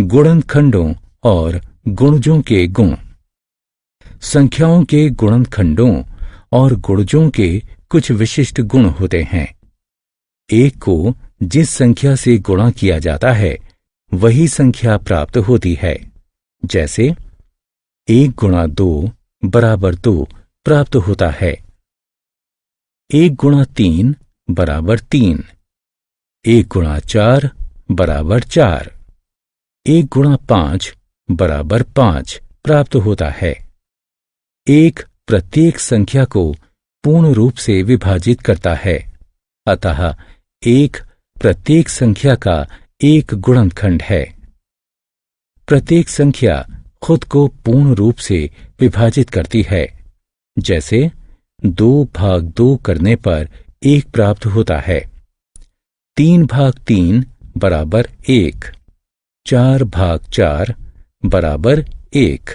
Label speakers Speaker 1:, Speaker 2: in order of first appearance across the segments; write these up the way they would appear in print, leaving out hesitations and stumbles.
Speaker 1: गुणनखंडों और गुणजों के गुण। संख्याओं के गुणनखंडों और गुणजों के कुछ विशिष्ट गुण होते हैं। एक को जिस संख्या से गुणा किया जाता है वही संख्या प्राप्त होती है। जैसे 1 गुणा 2 बराबर 2 प्राप्त होता है। 1 गुणा 3 बराबर 3। 1 गुणा 4 बराबर 4। 1 गुणा 5 बराबर 5 प्राप्त होता है। 1 प्रत्येक संख्या को पूर्ण रूप से विभाजित करता है, अतः 1 प्रत्येक संख्या का एक गुणनखंड है। प्रत्येक संख्या खुद को पूर्ण रूप से विभाजित करती है। जैसे 2 भाग 2 करने पर 1 प्राप्त होता है। 3 भाग 3 बराबर 1। 4 भाग 4 बराबर 1।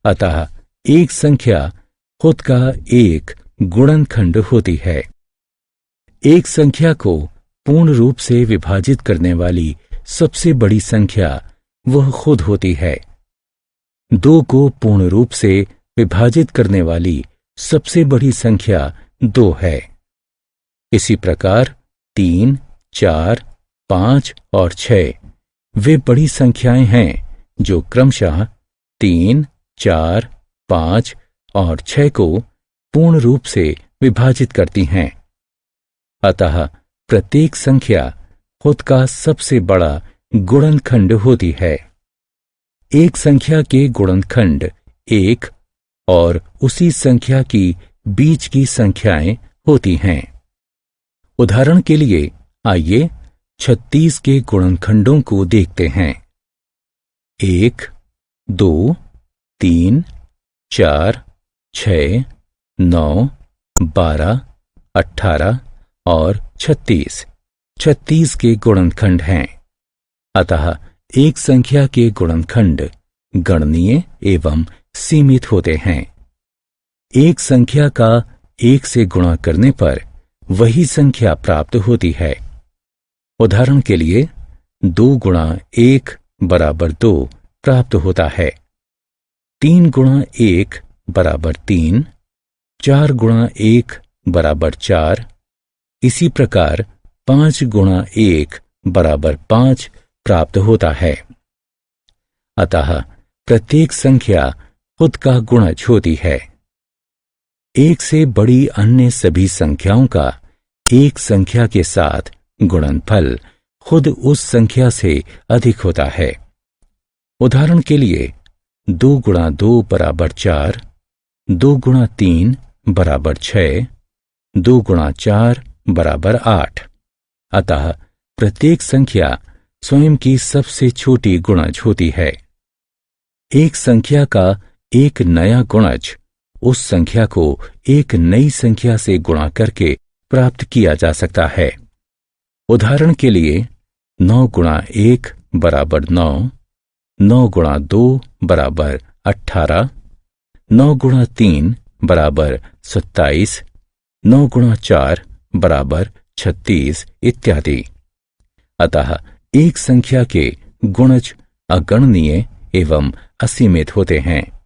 Speaker 1: अतः एक संख्या खुद का एक गुणनखंड होती है। एक संख्या को पूर्ण रूप से विभाजित करने वाली सबसे बड़ी संख्या वह खुद होती है। 2 को पूर्ण रूप से विभाजित करने वाली सबसे बड़ी संख्या 2 है। इसी प्रकार 3, 4, 5 और 6 वे बड़ी संख्याएं हैं जो क्रमशः 3, 4, 5 और 6 को पूर्ण रूप से विभाजित करती हैं। अतः प्रत्येक संख्या खुद का सबसे बड़ा गुणनखंड होती है। एक संख्या के गुणनखंड 1 और उसी संख्या की बीच की संख्याएं होती हैं। उदाहरण के लिए आइए 36 के गुणनखंडों को देखते हैं। 1, 2, 3, 4, 6, 9, 12, 18 और 36 36 के गुणनखंड हैं। अतः एक संख्या के गुणनखंड गणनीय एवं सीमित होते हैं। एक संख्या का 1 से गुणा करने पर वही संख्या प्राप्त होती है। उदाहरण के लिए 2 गुणा 1 बराबर 2 प्राप्त होता है। 3 गुणा 1 बराबर 3। 4 गुणा 1 बराबर 4। इसी प्रकार 5 गुणा 1 बराबर 5 प्राप्त होता है। अतः प्रत्येक संख्या खुद का गुणज होती है। एक से बड़ी अन्य सभी संख्याओं का एक संख्या के साथ गुणनफल खुद उस संख्या से अधिक होता है। उदाहरण के लिए 2 गुणा 2 बराबर 4। 2 गुणा 3 बराबर 6। 2 गुणा 4 बराबर 8। अतः प्रत्येक संख्या स्वयं की सबसे छोटी गुणज होती है। एक संख्या का एक नया गुणज उस संख्या को एक नई संख्या से गुणा करके प्राप्त किया जा सकता है। उदाहरण के लिए 9 गुणा 1 बराबर 9। 9 गुणा 2 बराबर 18। 9 गुणा 3 बराबर 27। 9 गुणा 4 बराबर 36 इत्यादि। अतः एक संख्या के गुणज अगणनीय एवं असीमित होते हैं।